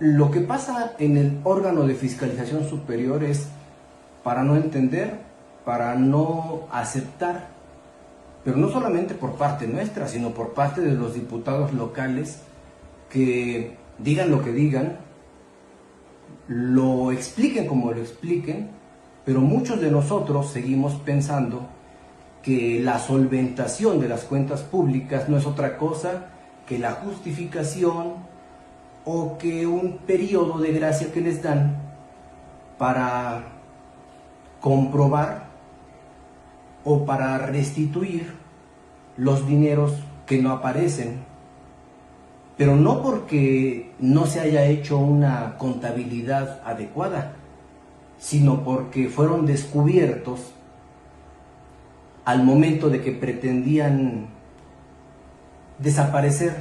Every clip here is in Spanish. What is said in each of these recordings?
Lo que pasa en el órgano de fiscalización superior es para no entender, para no aceptar, pero no solamente por parte nuestra, sino por parte de los diputados locales que digan lo que digan, lo expliquen como lo expliquen, pero muchos de nosotros seguimos pensando que la solventación de las cuentas públicas no es otra cosa que la justificación o que un periodo de gracia que les dan para comprobar o para restituir los dineros que no aparecen, pero no porque no se haya hecho una contabilidad adecuada, sino porque fueron descubiertos al momento de que pretendían desaparecer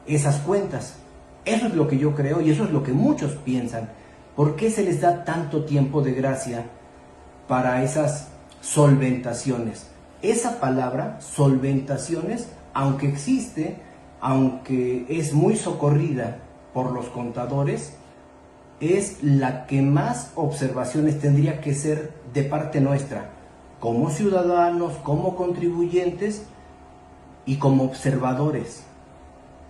esas cuentas. Eso es lo que yo creo y eso es lo que muchos piensan. ¿Por qué se les da tanto tiempo de gracia para esas solventaciones? Esa palabra, solventaciones, aunque existe, aunque es muy socorrida por los contadores, es la que más observaciones tendría que ser de parte nuestra, como ciudadanos, como contribuyentes y como observadores.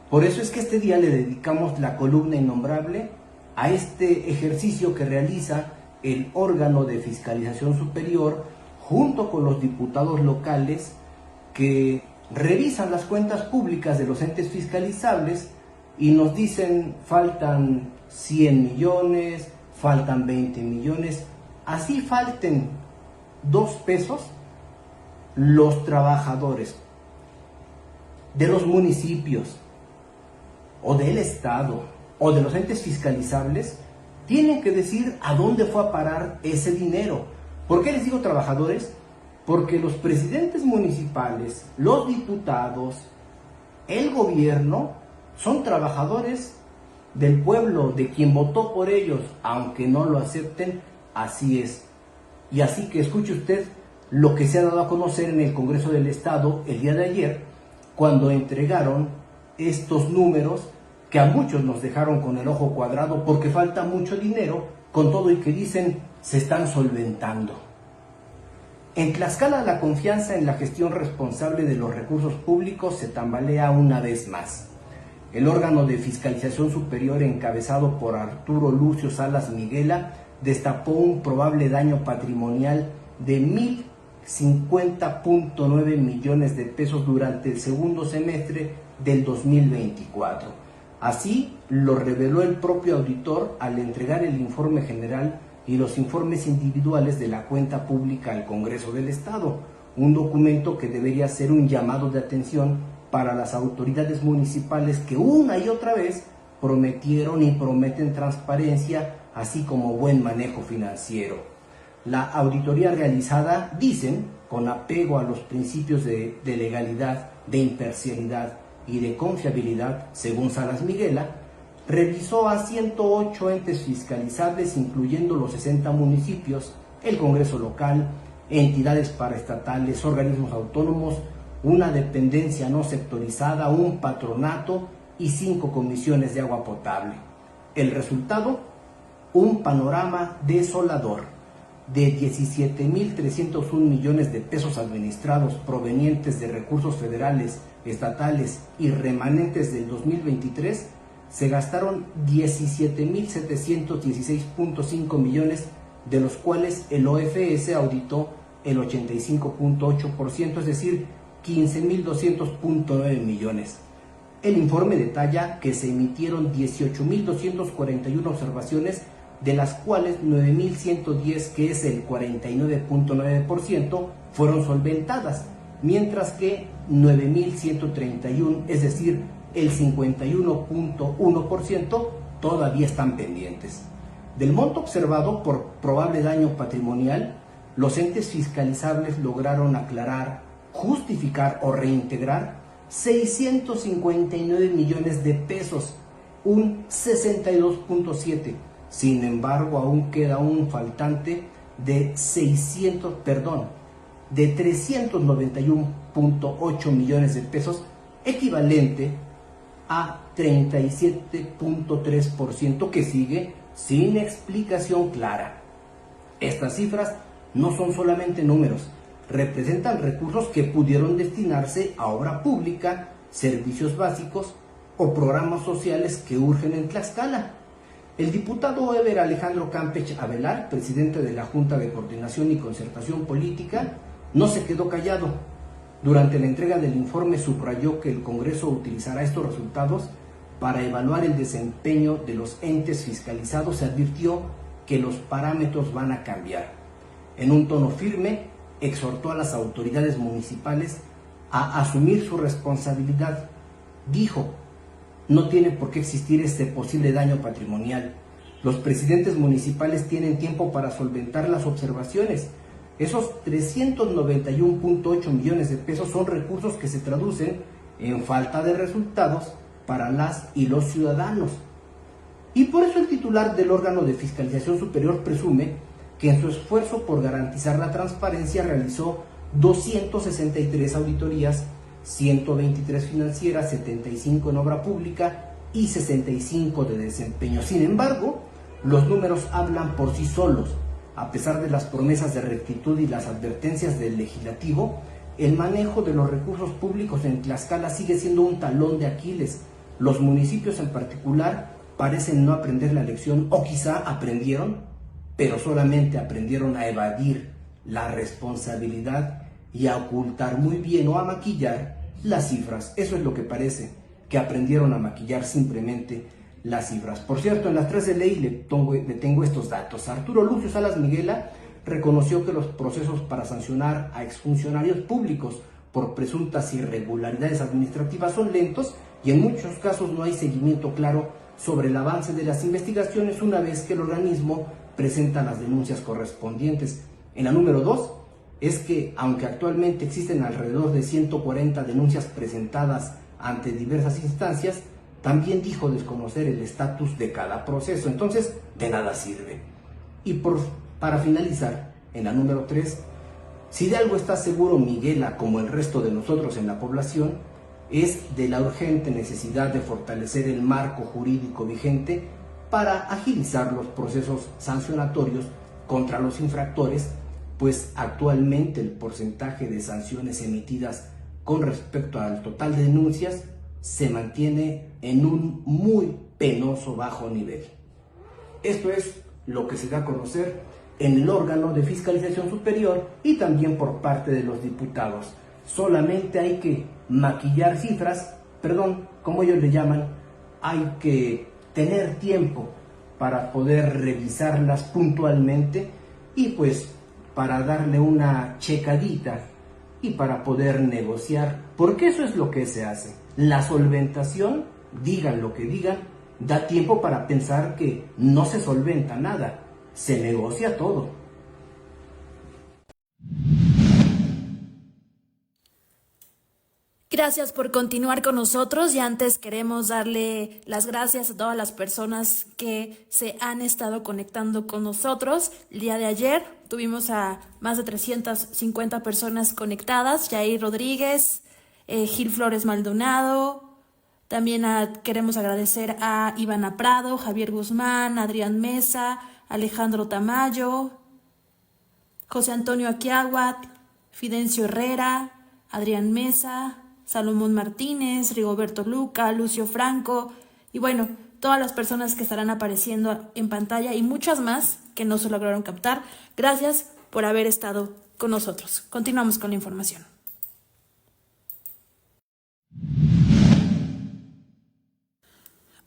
Por eso es que este día le dedicamos la columna innombrable a este ejercicio que realiza el órgano de fiscalización superior junto con los diputados locales que revisan las cuentas públicas de los entes fiscalizables y nos dicen faltan 100 millones, faltan 20 millones, así falten 2 pesos, los trabajadores de los municipios o del Estado o de los entes fiscalizables tienen que decir a dónde fue a parar ese dinero. ¿Por qué les digo trabajadores? Porque los presidentes municipales, los diputados, el gobierno son trabajadores del pueblo, de quien votó por ellos, aunque no lo acepten, así es. Y así que escuche usted lo que se ha dado a conocer en el Congreso del Estado el día de ayer, cuando entregaron estos números que a muchos nos dejaron con el ojo cuadrado porque falta mucho dinero, con todo y que dicen se están solventando. En Tlaxcala la confianza en la gestión responsable de los recursos públicos se tambalea una vez más. El órgano de fiscalización superior encabezado por Arturo Lucio Salas Miguela destapó un probable daño patrimonial de 1,050.9 millones de pesos durante el segundo semestre del 2024. Así lo reveló el propio auditor al entregar el informe general y los informes individuales de la cuenta pública al Congreso del Estado, un documento que debería ser un llamado de atención para las autoridades municipales que una y otra vez prometieron y prometen transparencia, así como buen manejo financiero. La auditoría realizada, dicen, con apego a los principios de legalidad, de imparcialidad y de confiabilidad, según Salas Miguela, revisó a 108 entes fiscalizables, incluyendo los 60 municipios, el Congreso local, entidades paraestatales, organismos autónomos, una dependencia no sectorizada, un patronato y 5 comisiones de agua potable. El resultado, un panorama desolador de 17.301 millones de pesos administrados provenientes de recursos federales, estatales y remanentes del 2023, se gastaron 17.716.5 millones, de los cuales el OFS auditó el 85.8%, es decir, 15.200.9 millones. El informe detalla que se emitieron 18.241 observaciones, de las cuales 9.110, que es el 49.9%, fueron solventadas, mientras que 9.131, es decir, el 51.1%, todavía están pendientes. Del monto observado por probable daño patrimonial, los entes fiscalizables lograron aclarar, justificar o reintegrar 659 millones de pesos, un 62.7%. Sin embargo, aún queda un faltante de 391.8 millones de pesos, equivalente a 37.3%, que sigue sin explicación clara. Estas cifras no son solamente números, representan recursos que pudieron destinarse a obra pública, servicios básicos o programas sociales que urgen en Tlaxcala. El diputado Eber Alejandro Campech Avelar, presidente de la Junta de Coordinación y Concertación Política, no se quedó callado. Durante la entrega del informe subrayó que el Congreso utilizará estos resultados para evaluar el desempeño de los entes fiscalizados. Se advirtió que los parámetros van a cambiar. En un tono firme, exhortó a las autoridades municipales a asumir su responsabilidad. Dijo: no tiene por qué existir este posible daño patrimonial. Los presidentes municipales tienen tiempo para solventar las observaciones. Esos 391.8 millones de pesos son recursos que se traducen en falta de resultados para las y los ciudadanos. Y por eso el titular del órgano de fiscalización superior presume que en su esfuerzo por garantizar la transparencia realizó 263 auditorías, 123 financieras, 75 en obra pública y 65 de desempeño. Sin embargo, los números hablan por sí solos. A pesar de las promesas de rectitud y las advertencias del legislativo, el manejo de los recursos públicos en Tlaxcala sigue siendo un talón de Aquiles. Los municipios en particular parecen no aprender la lección, o quizá aprendieron, pero solamente aprendieron a evadir la responsabilidad y a ocultar muy bien o a maquillar las cifras. Eso es lo que parece, que aprendieron a maquillar simplemente las cifras. Por cierto, en las 3 de ley le tengo estos datos. Arturo Lucio Salas Miguela reconoció que los procesos para sancionar a exfuncionarios públicos por presuntas irregularidades administrativas son lentos y en muchos casos no hay seguimiento claro sobre el avance de las investigaciones una vez que el organismo presenta las denuncias correspondientes. En la número 2 es que, aunque actualmente existen alrededor de 140 denuncias presentadas ante diversas instancias, también dijo desconocer el estatus de cada proceso. Entonces, de nada sirve. Y para finalizar, en la número 3, si de algo está seguro Miguela, como el resto de nosotros en la población, es de la urgente necesidad de fortalecer el marco jurídico vigente para agilizar los procesos sancionatorios contra los infractores, pues actualmente el porcentaje de sanciones emitidas con respecto al total de denuncias se mantiene en un muy penoso bajo nivel. Esto es lo que se da a conocer en el órgano de fiscalización superior y también por parte de los diputados. Solamente hay que maquillar cifras, como ellos le llaman, hay que tener tiempo para poder revisarlas puntualmente y pues para darle una checadita y para poder negociar, porque eso es lo que se hace. La solventación, digan lo que digan, da tiempo para pensar que no se solventa nada, se negocia todo. Gracias por continuar con nosotros y antes queremos darle las gracias a todas las personas que se han estado conectando con nosotros. El día de ayer tuvimos a más de 350 personas conectadas. Jair Rodríguez, Gil Flores Maldonado. También queremos agradecer a Ivana Prado, Javier Guzmán, Adrián Mesa, Alejandro Tamayo, José Antonio Aquiahuat, Fidencio Herrera, Adrián Mesa, Salomón Martínez, Rigoberto Luca, Lucio Franco y bueno, todas las personas que estarán apareciendo en pantalla y muchas más que no se lograron captar. Gracias por haber estado con nosotros. Continuamos con la información.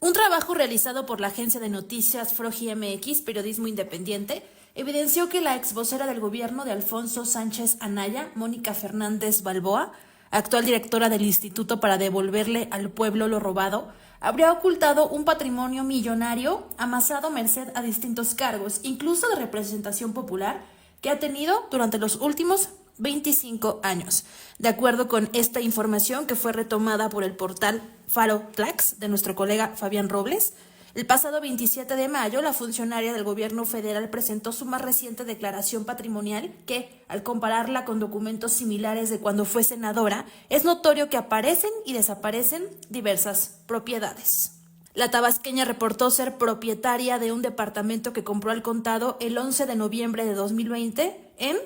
Un trabajo realizado por la agencia de noticias Frogi MX, Periodismo Independiente, evidenció que la ex vocera del gobierno de Alfonso Sánchez Anaya, Mónica Fernández Balboa, actual directora del Instituto para Devolverle al Pueblo lo Robado, habría ocultado un patrimonio millonario amasado merced a distintos cargos, incluso de representación popular, que ha tenido durante los últimos 25 años. De acuerdo con esta información que fue retomada por el portal Faro Tlax de nuestro colega Fabián Robles, El pasado 27 de mayo, la funcionaria del gobierno federal presentó su más reciente declaración patrimonial que, al compararla con documentos similares de cuando fue senadora, es notorio que aparecen y desaparecen diversas propiedades. La tabasqueña reportó ser propietaria de un departamento que compró al contado el 11 de noviembre de 2020 en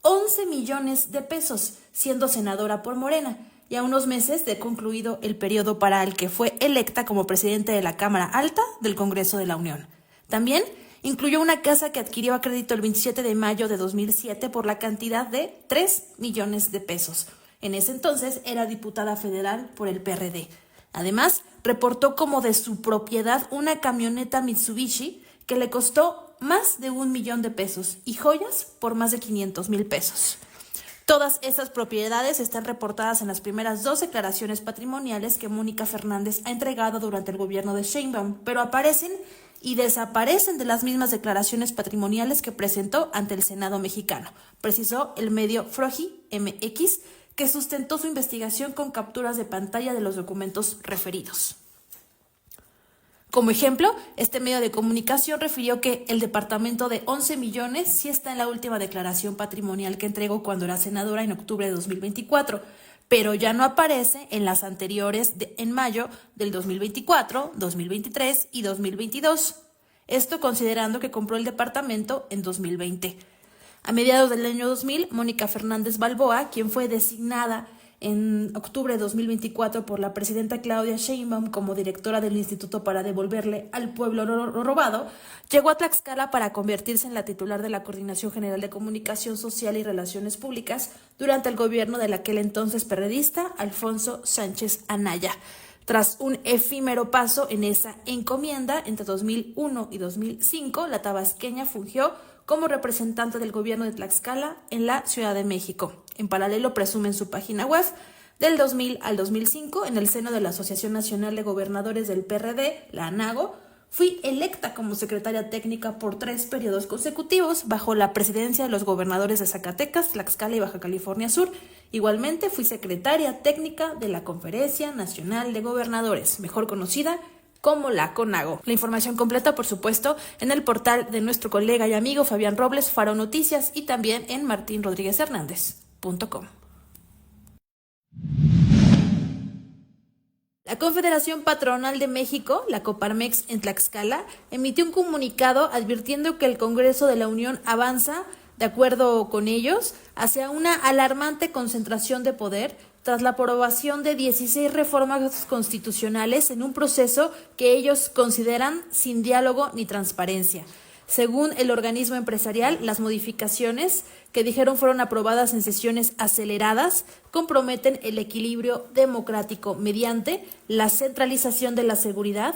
11 millones de pesos, siendo senadora por Morena, y a unos meses de concluido el periodo para el que fue electa como presidente de la Cámara Alta del Congreso de la Unión. También incluyó una casa que adquirió a crédito el 27 de mayo de 2007 por la cantidad de 3 millones de pesos. En ese entonces era diputada federal por el PRD. Además, reportó como de su propiedad una camioneta Mitsubishi que le costó más de 1 millón de pesos y joyas por más de 500,000 pesos. Todas esas propiedades están reportadas en las primeras 2 declaraciones patrimoniales que Mónica Fernández ha entregado durante el gobierno de Sheinbaum, pero aparecen y desaparecen de las mismas declaraciones patrimoniales que presentó ante el Senado mexicano, precisó el medio Froji MX, que sustentó su investigación con capturas de pantalla de los documentos referidos. Como ejemplo, este medio de comunicación refirió que el departamento de 11 millones sí está en la última declaración patrimonial que entregó cuando era senadora en octubre de 2024, pero ya no aparece en las anteriores en mayo del 2024, 2023 y 2022. Esto considerando que compró el departamento en 2020. A mediados del año 2000, Mónica Fernández Balboa, quien fue designada en octubre de 2024 por la presidenta Claudia Sheinbaum como directora del Instituto para devolverle al pueblo lo robado, llegó a Tlaxcala para convertirse en la titular de la Coordinación General de Comunicación Social y Relaciones Públicas durante el gobierno del aquel entonces perredista Alfonso Sánchez Anaya. Tras un efímero paso en esa encomienda entre 2001 y 2005, la tabasqueña fungió como representante del gobierno de Tlaxcala en la Ciudad de México. En paralelo, presume en su página web, del 2000 al 2005, en el seno de la Asociación Nacional de Gobernadores del PRD, la ANAGO, fui electa como secretaria técnica por 3 periodos consecutivos bajo la presidencia de los gobernadores de Zacatecas, Tlaxcala y Baja California Sur. Igualmente, fui secretaria técnica de la Conferencia Nacional de Gobernadores, mejor conocida como la CONAGO. La información completa, por supuesto, en el portal de nuestro colega y amigo Fabián Robles, Faro Noticias, y también en martinrodríguezhernandez.com. La Confederación Patronal de México, la Coparmex en Tlaxcala, emitió un comunicado advirtiendo que el Congreso de la Unión avanza, de acuerdo con ellos, hacia una alarmante concentración de poder tras la aprobación de 16 reformas constitucionales en un proceso que ellos consideran sin diálogo ni transparencia. Según el organismo empresarial, las modificaciones que dijeron fueron aprobadas en sesiones aceleradas comprometen el equilibrio democrático mediante la centralización de la seguridad,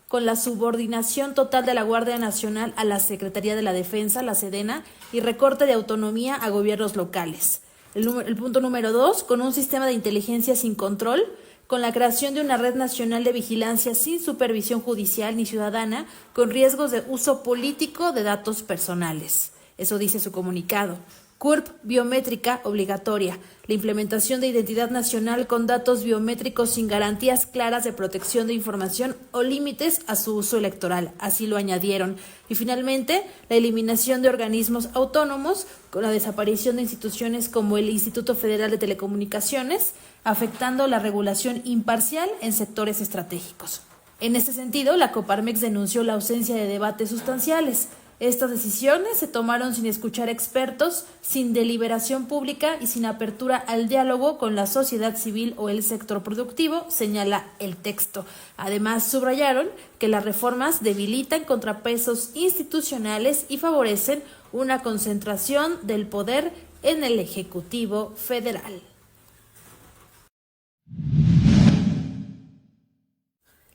con la subordinación total de la Guardia Nacional a la Secretaría de la Defensa, la Sedena, y recorte de autonomía a gobiernos locales. El punto número 2, con un sistema de inteligencia sin control, con la creación de una red nacional de vigilancia sin supervisión judicial ni ciudadana, con riesgos de uso político de datos personales. Eso dice su comunicado. CURP biométrica obligatoria, la implementación de identidad nacional con datos biométricos sin garantías claras de protección de información o límites a su uso electoral, así lo añadieron. Y finalmente, la eliminación de organismos autónomos con la desaparición de instituciones como el Instituto Federal de Telecomunicaciones, afectando la regulación imparcial en sectores estratégicos. En este sentido, la Coparmex denunció la ausencia de debates sustanciales. Estas decisiones se tomaron sin escuchar expertos, sin deliberación pública y sin apertura al diálogo con la sociedad civil o el sector productivo, señala el texto. Además, subrayaron que las reformas debilitan contrapesos institucionales y favorecen una concentración del poder en el Ejecutivo Federal.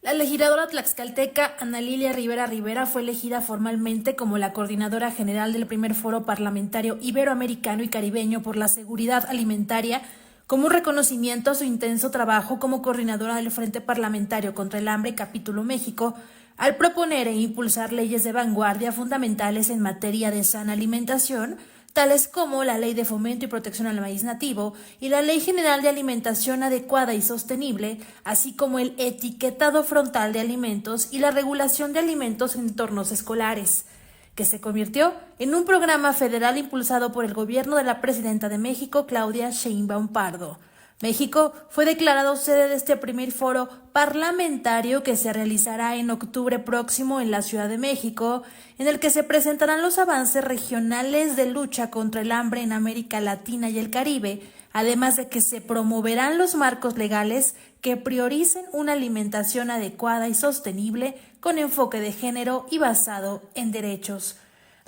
La legisladora tlaxcalteca Ana Lilia Rivera Rivera fue elegida formalmente como la coordinadora general del primer foro parlamentario iberoamericano y caribeño por la seguridad alimentaria, como un reconocimiento a su intenso trabajo como coordinadora del Frente Parlamentario contra el Hambre Capítulo México, al proponer e impulsar leyes de vanguardia fundamentales en materia de sana alimentación, tales como la Ley de Fomento y Protección al Maíz Nativo y la Ley General de Alimentación Adecuada y Sostenible, así como el etiquetado frontal de alimentos y la regulación de alimentos en entornos escolares, que se convirtió en un programa federal impulsado por el gobierno de la presidenta de México, Claudia Sheinbaum Pardo. México fue declarado sede de este primer foro parlamentario que se realizará en octubre próximo en la Ciudad de México, en el que se presentarán los avances regionales de lucha contra el hambre en América Latina y el Caribe, además de que se promoverán los marcos legales que prioricen una alimentación adecuada y sostenible con enfoque de género y basado en derechos.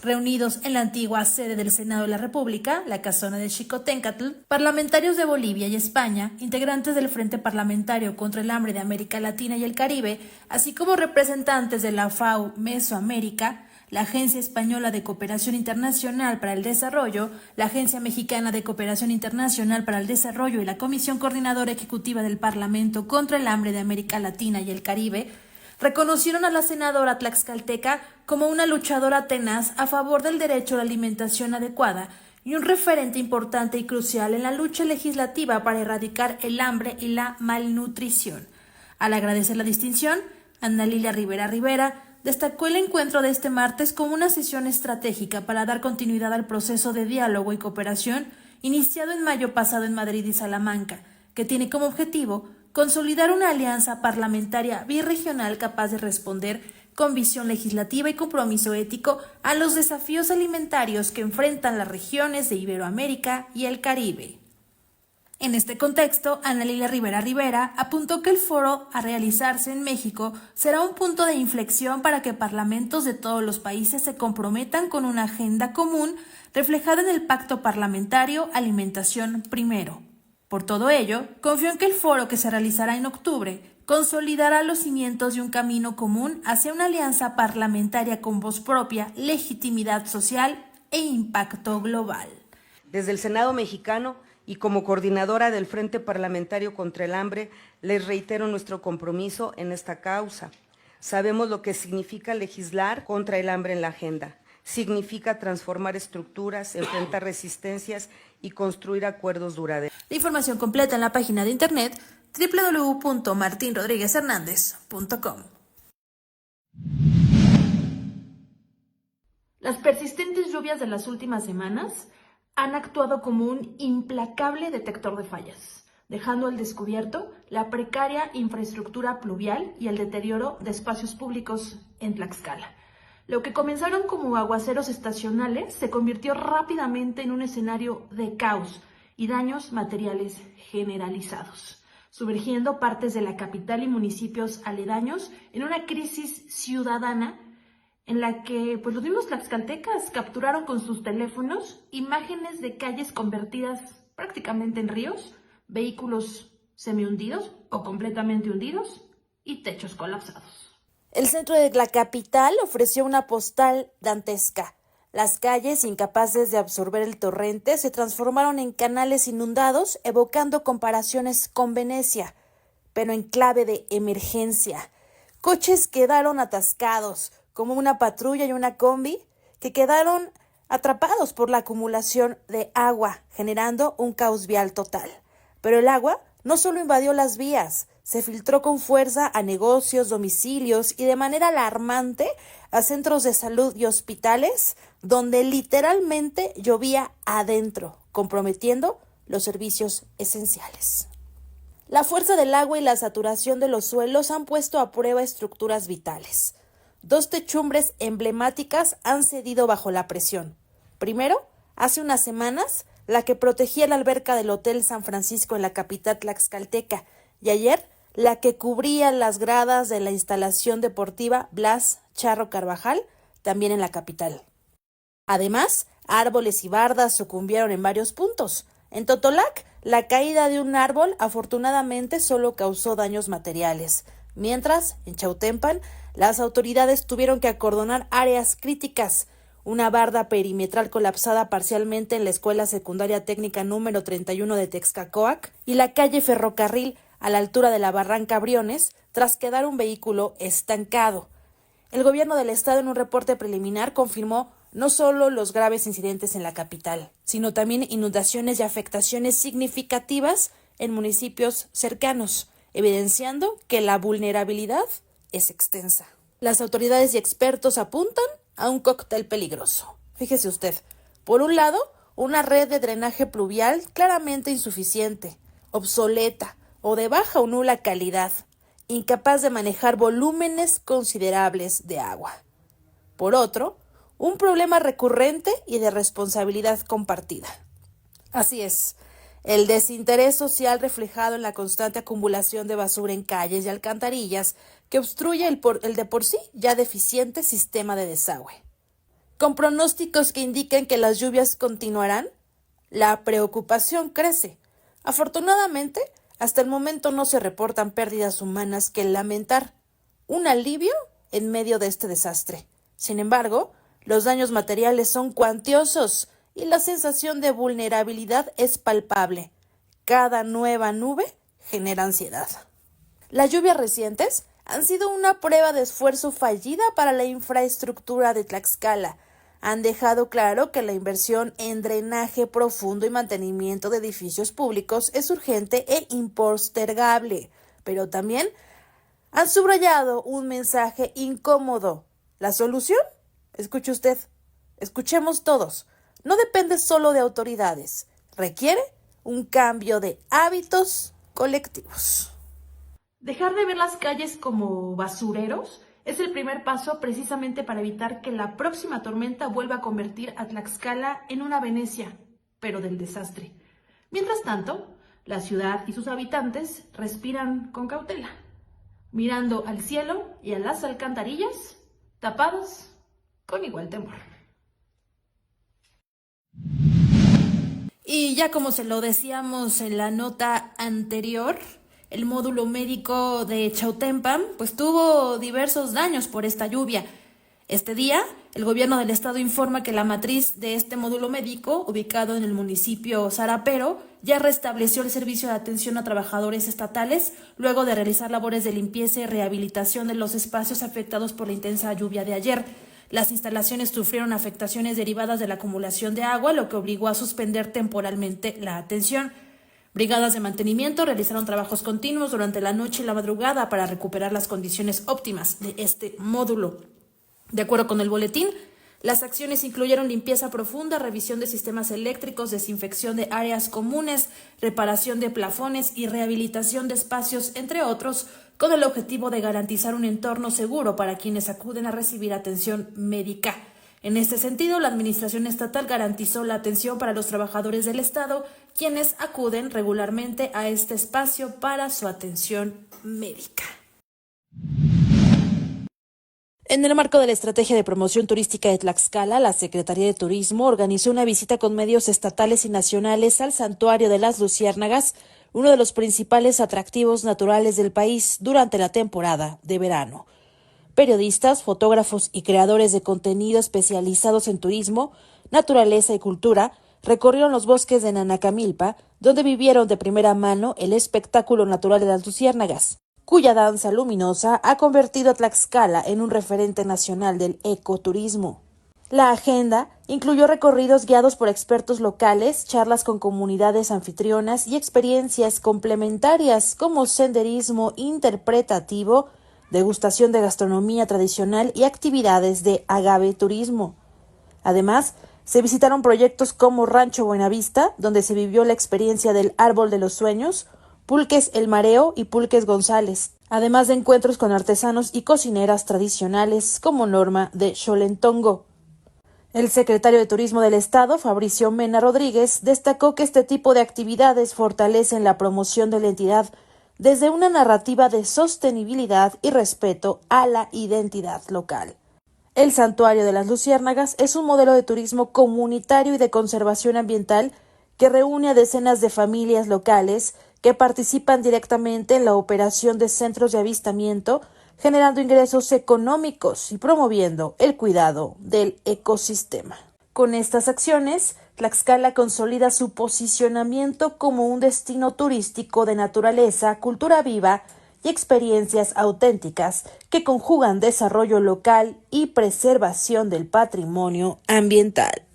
Reunidos en la antigua sede del Senado de la República, la Casona de Xicoténcatl, parlamentarios de Bolivia y España, integrantes del Frente Parlamentario contra el Hambre de América Latina y el Caribe, así como representantes de la FAO Mesoamérica, la Agencia Española de Cooperación Internacional para el Desarrollo, la Agencia Mexicana de Cooperación Internacional para el Desarrollo y la Comisión Coordinadora Ejecutiva del Parlamento contra el Hambre de América Latina y el Caribe, reconocieron a la senadora tlaxcalteca como una luchadora tenaz a favor del derecho a la alimentación adecuada y un referente importante y crucial en la lucha legislativa para erradicar el hambre y la malnutrición. Al agradecer la distinción, Ana Lilia Rivera Rivera destacó el encuentro de este martes como una sesión estratégica para dar continuidad al proceso de diálogo y cooperación iniciado en mayo pasado en Madrid y Salamanca, que tiene como objetivo consolidar una alianza parlamentaria birregional capaz de responder con visión legislativa y compromiso ético a los desafíos alimentarios que enfrentan las regiones de Iberoamérica y el Caribe. En este contexto, Ana Lilia Rivera Rivera apuntó que el foro a realizarse en México será un punto de inflexión para que parlamentos de todos los países se comprometan con una agenda común reflejada en el Pacto Parlamentario Alimentación Primero. Por todo ello, confío en que el foro que se realizará en octubre consolidará los cimientos de un camino común hacia una alianza parlamentaria con voz propia, legitimidad social e impacto global. Desde el Senado mexicano y como coordinadora del Frente Parlamentario contra el Hambre, les reitero nuestro compromiso en esta causa. Sabemos lo que significa legislar contra el hambre en la agenda. Significa transformar estructuras, enfrentar resistencias y construir acuerdos duraderos. La información completa en la página de internet www.martinrodriguezhernandez.com. Las persistentes lluvias de las últimas semanas han actuado como un implacable detector de fallas, dejando al descubierto la precaria infraestructura pluvial y el deterioro de espacios públicos en Tlaxcala. Lo que comenzaron como aguaceros estacionales se convirtió rápidamente en un escenario de caos y daños materiales generalizados, sumergiendo partes de la capital y municipios aledaños en una crisis ciudadana en la que los mismos tlaxcaltecas capturaron con sus teléfonos imágenes de calles convertidas prácticamente en ríos, vehículos semihundidos o completamente hundidos y techos colapsados. El centro de la capital ofreció una postal dantesca. Las calles, incapaces de absorber el torrente, se transformaron en canales inundados, evocando comparaciones con Venecia, pero en clave de emergencia. Coches quedaron atascados, como una patrulla y una combi, que quedaron atrapados por la acumulación de agua, generando un caos vial total. Pero el agua no solo invadió las vías, se filtró con fuerza a negocios, domicilios y de manera alarmante a centros de salud y hospitales, donde literalmente llovía adentro, comprometiendo los servicios esenciales. La fuerza del agua y la saturación de los suelos han puesto a prueba estructuras vitales. 2 techumbres emblemáticas han cedido bajo la presión. Primero, hace unas semanas, la que protegía la alberca del Hotel San Francisco en la capital tlaxcalteca, y ayer, la que cubría las gradas de la instalación deportiva Blas Charro Carvajal, también en la capital. Además, árboles y bardas sucumbieron en varios puntos. En Totolac, la caída de un árbol afortunadamente solo causó daños materiales, mientras, en Chautempan, las autoridades tuvieron que acordonar áreas críticas, una barda perimetral colapsada parcialmente en la Escuela Secundaria Técnica número 31 de Texcacoac y la calle Ferrocarril a la altura de la Barranca Briones, tras quedar un vehículo estancado. El gobierno del estado en un reporte preliminar confirmó no solo los graves incidentes en la capital, sino también inundaciones y afectaciones significativas en municipios cercanos, evidenciando que la vulnerabilidad es extensa. Las autoridades y expertos apuntan a un cóctel peligroso. Fíjese usted, por un lado, una red de drenaje pluvial claramente insuficiente, obsoleta o de baja o nula calidad, incapaz de manejar volúmenes considerables de agua. Por otro, un problema recurrente y de responsabilidad compartida. Así es, el desinterés social reflejado en la constante acumulación de basura en calles y alcantarillas que obstruye el de por sí ya deficiente sistema de desagüe. Con pronósticos que indican que las lluvias continuarán, la preocupación crece. Afortunadamente, hasta el momento no se reportan pérdidas humanas que lamentar. Un alivio en medio de este desastre. Sin embargo, los daños materiales son cuantiosos y la sensación de vulnerabilidad es palpable. Cada nueva nube genera ansiedad. Las lluvias recientes han sido una prueba de esfuerzo fallida para la infraestructura de Tlaxcala. Han dejado claro que la inversión en drenaje profundo y mantenimiento de edificios públicos es urgente e impostergable, pero también han subrayado un mensaje incómodo. ¿La solución? Escuche usted, escuchemos todos. No depende solo de autoridades, requiere un cambio de hábitos colectivos. Dejar de ver las calles como basureros es el primer paso precisamente para evitar que la próxima tormenta vuelva a convertir a Tlaxcala en una Venecia, pero del desastre. Mientras tanto, la ciudad y sus habitantes respiran con cautela, mirando al cielo y a las alcantarillas, tapados con igual temor. Y ya como se lo decíamos en la nota anterior, el módulo médico de Chautempan pues tuvo diversos daños por esta lluvia. Este día, el gobierno del estado informa que la matriz de este módulo médico, ubicado en el municipio Sarapero, ya restableció el servicio de atención a trabajadores estatales luego de realizar labores de limpieza y rehabilitación de los espacios afectados por la intensa lluvia de ayer. Las instalaciones sufrieron afectaciones derivadas de la acumulación de agua, lo que obligó a suspender temporalmente la atención. Brigadas de mantenimiento realizaron trabajos continuos durante la noche y la madrugada para recuperar las condiciones óptimas de este módulo. De acuerdo con el boletín, las acciones incluyeron limpieza profunda, revisión de sistemas eléctricos, desinfección de áreas comunes, reparación de plafones y rehabilitación de espacios, entre otros, con el objetivo de garantizar un entorno seguro para quienes acuden a recibir atención médica. En este sentido, la Administración Estatal garantizó la atención para los trabajadores del Estado, quienes acuden regularmente a este espacio para su atención médica. En el marco de la Estrategia de Promoción Turística de Tlaxcala, la Secretaría de Turismo organizó una visita con medios estatales y nacionales al Santuario de las Luciérnagas, uno de los principales atractivos naturales del país durante la temporada de verano. Periodistas, fotógrafos y creadores de contenido especializados en turismo, naturaleza y cultura recorrieron los bosques de Nanacamilpa, donde vivieron de primera mano el espectáculo natural de las luciérnagas, cuya danza luminosa ha convertido a Tlaxcala en un referente nacional del ecoturismo. La agenda incluyó recorridos guiados por expertos locales, charlas con comunidades anfitrionas y experiencias complementarias como senderismo interpretativo, degustación de gastronomía tradicional y actividades de agaveturismo. Además, se visitaron proyectos como Rancho Buenavista, donde se vivió la experiencia del Árbol de los Sueños, Pulques El Mareo y Pulques González, además de encuentros con artesanos y cocineras tradicionales como Norma de Xolentongo. El secretario de Turismo del Estado, Fabricio Mena Rodríguez, destacó que este tipo de actividades fortalecen la promoción de la entidad desde una narrativa de sostenibilidad y respeto a la identidad local. El Santuario de las Luciérnagas es un modelo de turismo comunitario y de conservación ambiental que reúne a decenas de familias locales que participan directamente en la operación de centros de avistamiento, generando ingresos económicos y promoviendo el cuidado del ecosistema. Con estas acciones, Tlaxcala consolida su posicionamiento como un destino turístico de naturaleza, cultura viva y experiencias auténticas que conjugan desarrollo local y preservación del patrimonio ambiental.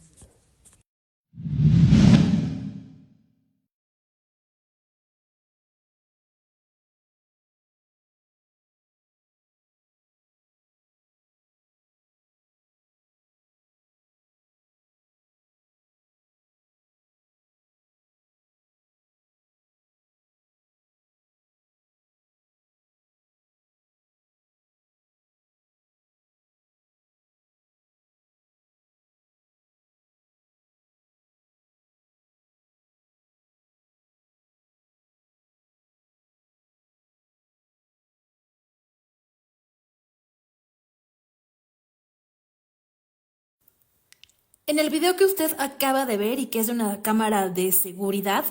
En el video que usted acaba de ver y que es de una cámara de seguridad,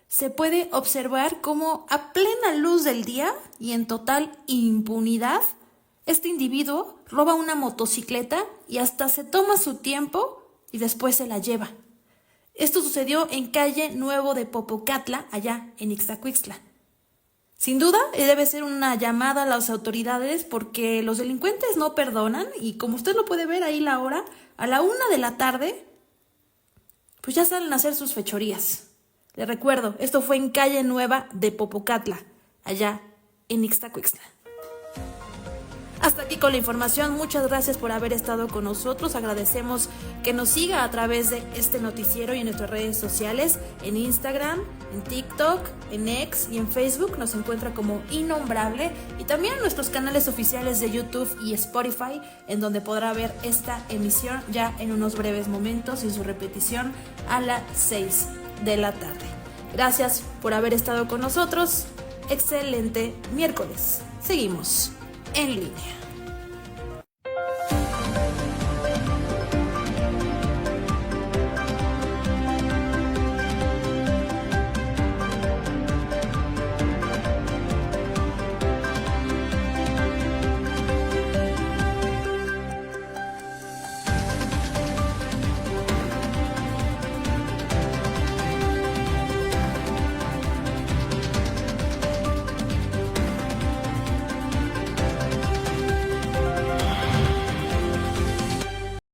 se puede observar cómo a plena luz del día y en total impunidad, este individuo roba una motocicleta y hasta se toma su tiempo y después se la lleva. Esto sucedió en calle Nuevo de Popocatla, allá en Ixtacuixtla. Sin duda, debe ser una llamada a las autoridades porque los delincuentes no perdonan y como usted lo puede ver ahí la hora, a la 1 de la tarde, pues ya salen a hacer sus fechorías. Le recuerdo, esto fue en calle Nueva de Popocatla, allá en Ixtacuixtla. Hasta aquí con la información, muchas gracias por haber estado con nosotros, agradecemos que nos siga a través de este noticiero y en nuestras redes sociales, en Instagram, en TikTok, en X y en Facebook nos encuentra como Innombrable y también en nuestros canales oficiales de YouTube y Spotify, en donde podrá ver esta emisión ya en unos breves momentos y su repetición a las 6 de la tarde. Gracias por haber estado con nosotros, excelente miércoles, seguimos en línea.